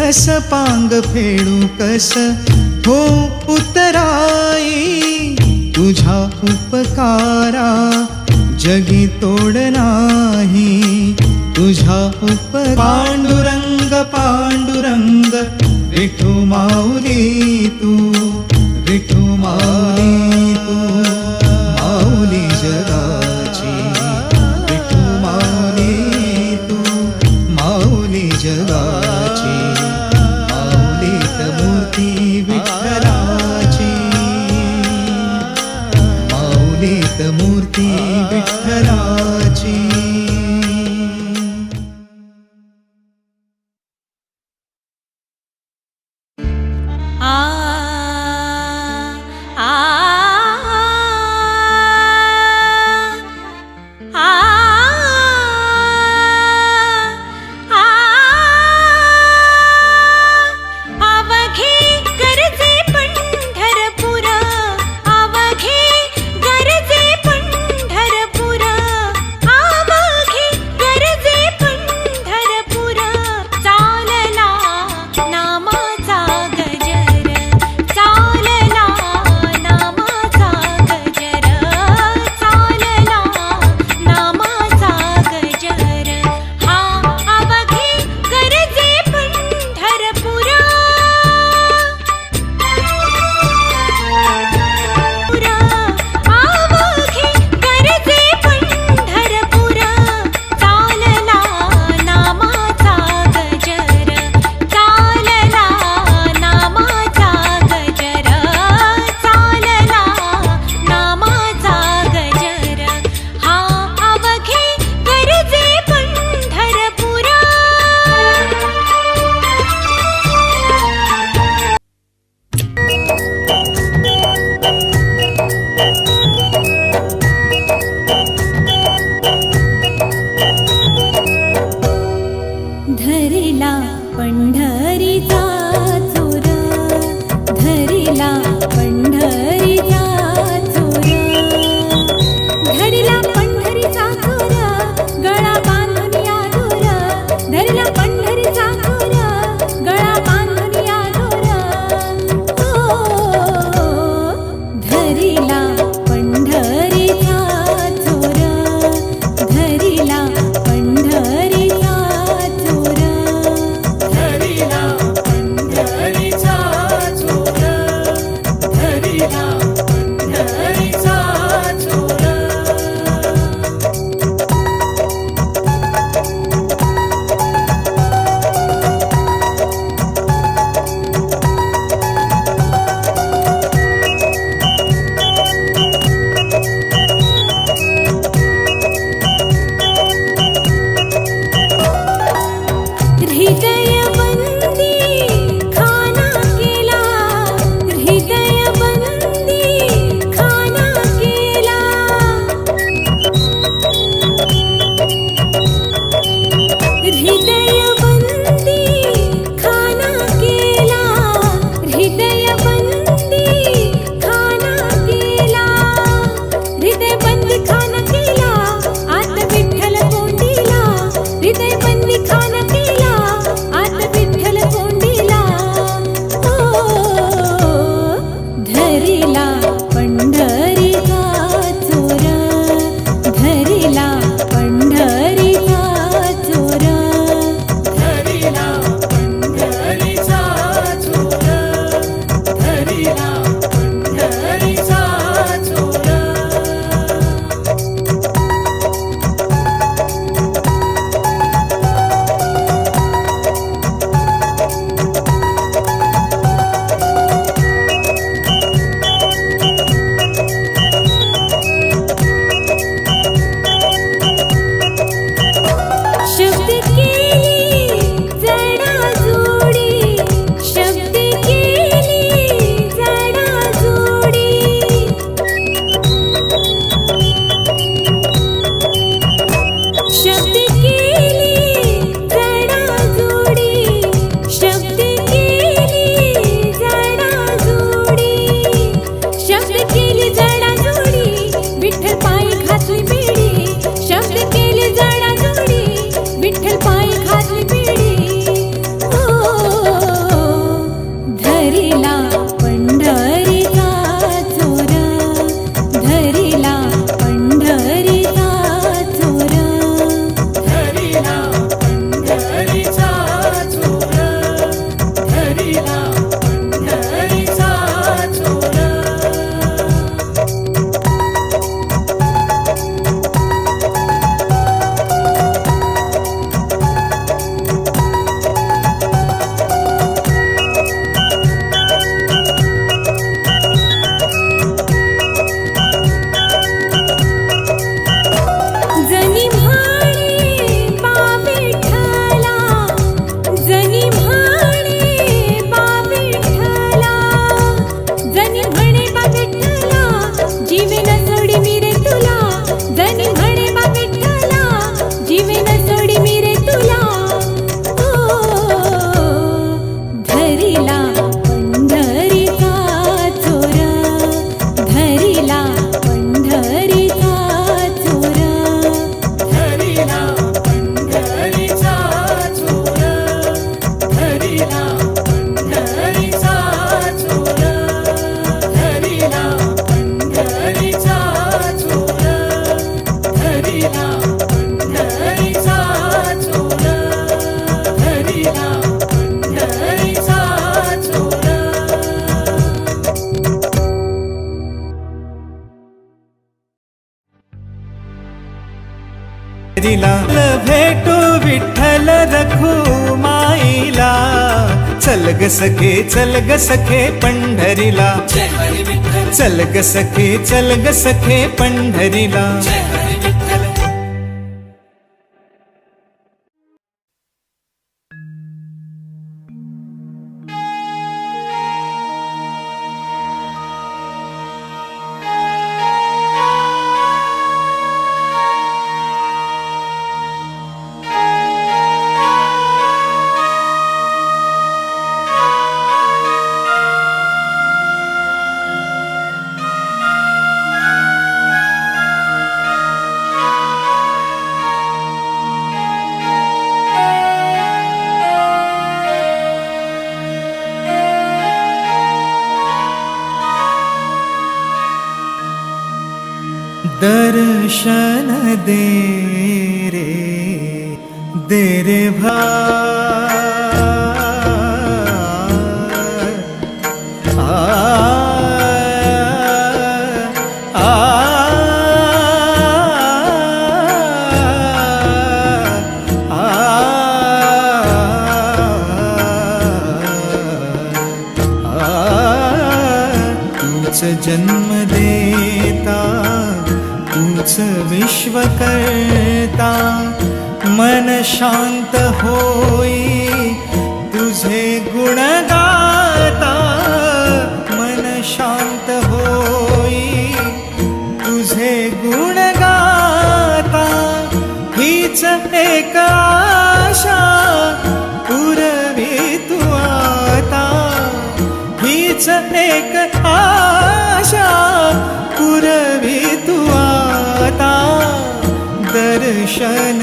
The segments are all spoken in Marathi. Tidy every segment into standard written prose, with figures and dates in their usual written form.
कस पांग फेडू कस हो उतराई, तुझ्या उपकारा जगी तोड नाही, तुझ्या पांडुरंग पांडुरंग विठू माऊली तू, विठू माऊली तू, माऊली जगाची, विठू माऊली तू, माऊली जगाची, माऊलीत मूर्ती विठ्ठलाची, माऊलीत मूर्ती विठ्ठलाची. आ आ दिला भेटू विठ्ठल रखुमाईला, चल ग सखे चल ग सखे पंढरीला, चल ग सखे चल ग सखे पंढरीला. दर्शन दे रे तूच जन्म देता तूच विश्व करता, मन शांत होई तुझे गुण गाता, मन शांत होई तुझे गुण गाता. हीच एक आशा पुरवी तू आता, हीच एक आशा पुरवी तू आता. दर्शन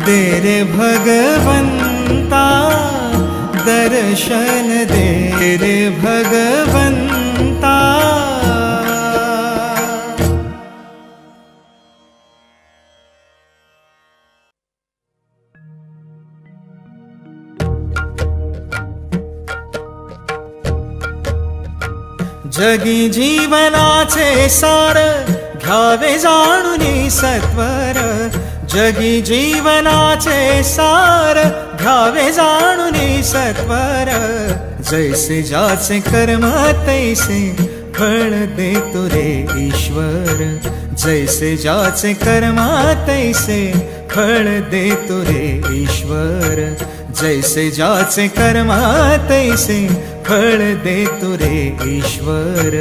दे रे भगवंता, दर्शन दे रे भगवंता. जगी जीवनाचे सार घ्यावे जाणूनी सत्वर, जगी जीवनाचे सार घ्यावे जाणूनी सत्वर. जैसे ज्याचे कर्म तैसे फळ देतो रे ईश्वर, जैसे ज्याचे कर्म तैसे फळ देतो रे ईश्वर, जैसे ज्याचे कर्म तैसे फळ देतो रे ईश्वर.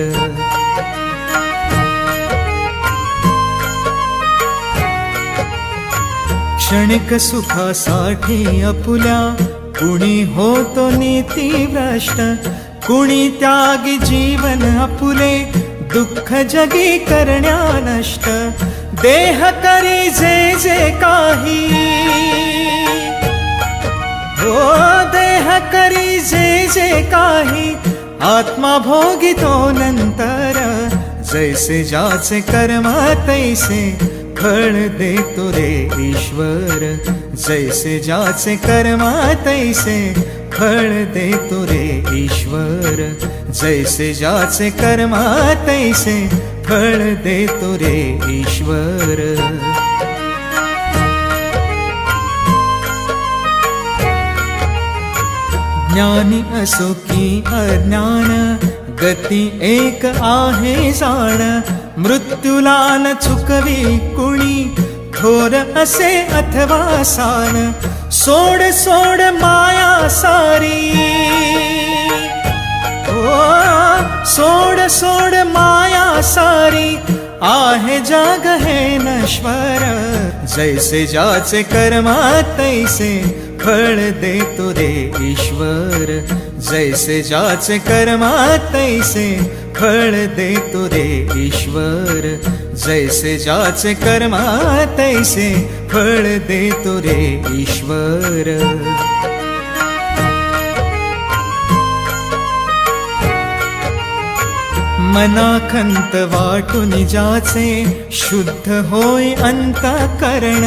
क्षणिक सुखासाठी अपुल्या कुणी होतो नीतिभ्रष्ट, कुणी त्यागी जीवन अपुले दुःख जगी करण्या नष्ट. देह करी जे जे काही हो, देह करी जे जे काही आत्मा भोगितो नंतर. जैसे ज्याचे कर्म तैसे फळ देतो रे ईश्वर, जैसे ज्याचे कर्म तैसे फळ देतो रे ईश्वर, जैसे ज्याचे कर्म तैसे फळ देतो रे ईश्वर. ज्ञानी असो की अज्ञान गती एक आहे जाण, मृत्यूला न चुकवी कुणी थोर असे अथवा सान. सोड सोड माया सारी ओ, सोड सोड माया सारी आहे जग हे नश्वर. जैसे ज्याचे कर्म तैसे फळ देतो रे ईश्वर, जैसे ज्याचे कर्म तैसे फळ देतो रे ईश्वर, जैसे ज्याचे कर्म तैसे फळ देतो रे ईश्वर. मनाखंत वाटून ज्याचे शुद्ध होय अंतःकरण,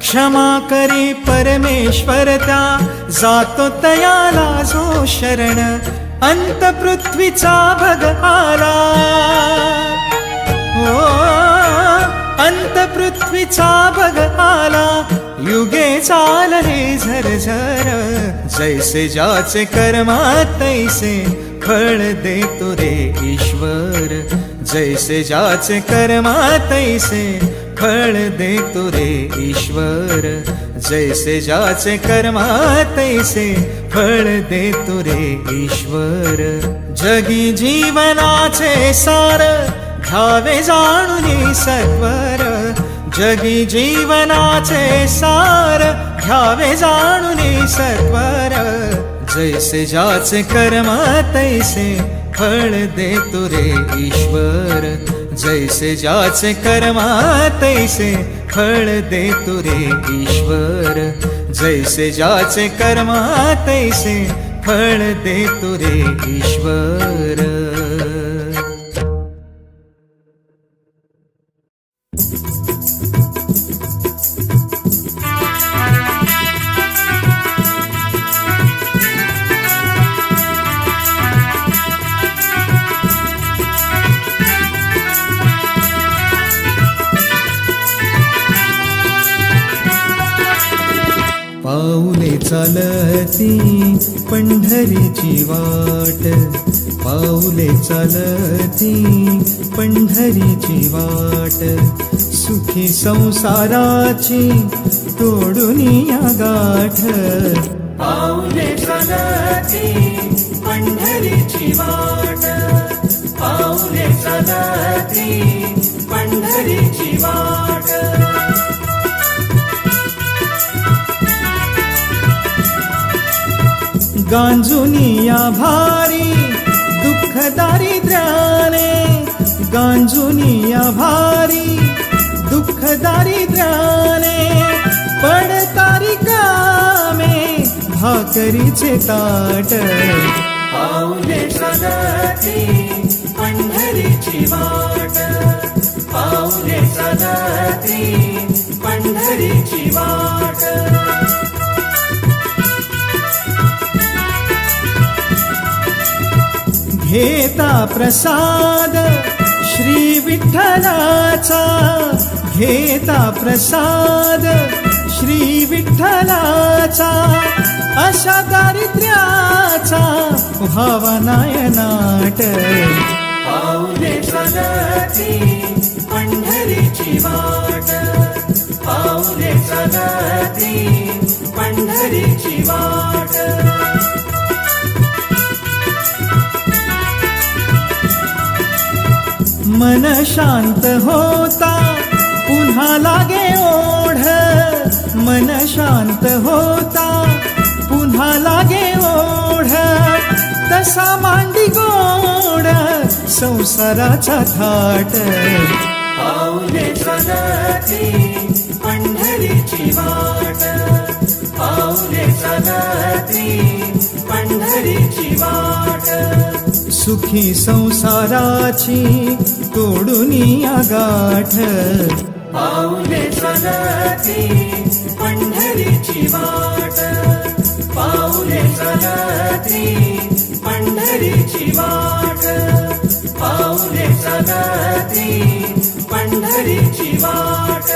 क्षमा करी परमेश्वर त्या जातो तयाला जो शरण. अंत पृथ्वीचा भग आला हो, अंत पृथ्वीचा बघ आला, युगे चालले झरझर. जैसे ज्याचे कर्मा तैसे फळ देतो रे ईश्वर. जैसे ज्याचे कर्मा तैसे फळ देतो रे ईश्वर. जैसे ज्याचे कर्मा तैसे फळ देतो रे ईश्वर. जगी जीवनाचे सार घ्यावे जाणून सत्वर. जगी जीवनाचे सार घ्यावे जाणून सत्वर. जैसे ज्याचे कर्म तैसे फळ देतो रे ईश्वर. जैसे ज्याचे कर्म तैसे फळ देतो रे ईश्वर. जैसे ज्याचे कर्म तैसे फळ देतो रे ईश्वर. पाऊले चालती पंढरीची वाट. पाऊले चालती पंढरीची वाट. सुखी संसाराची तोडून या गाठ. पाऊले चालती पंढरीची वाट. पाऊले चालती पंढरीची वाट. गांजुनिया भारी दुःख दारिद्र्याने. गांजुनिया भारी दुःख दारिद्र्याने. पडतारी कामे भाकरीचे ताट. पाऊले चालती पंढरीची वाट. पाऊले चालती पंढरीची वाट. घेता प्रसाद श्री विठ्ठलाचा. घेता प्रसाद श्री विठ्ठलाचा. अशा दारिद्र्याचा व्हावा नायनाट. पाऊले चालती पंढरीची वाट. पाऊले चालती पंढरीची वाट. मन शांत होता पुन्हा लागे ओढ. मन शांत होता पुन्हा लागे ओढ. तसा मांडी गोड संसाराचा थाट. पाऊले चालती पंढरीची वाट. पाऊले चालती पंढरीची वाट. सुखी संसाराची तोडून या गाठ. पाऊले चालती पंढरीची वाट. पाऊले चालती पंढरीची वाट. पाऊले चालती पंढरीची वाट.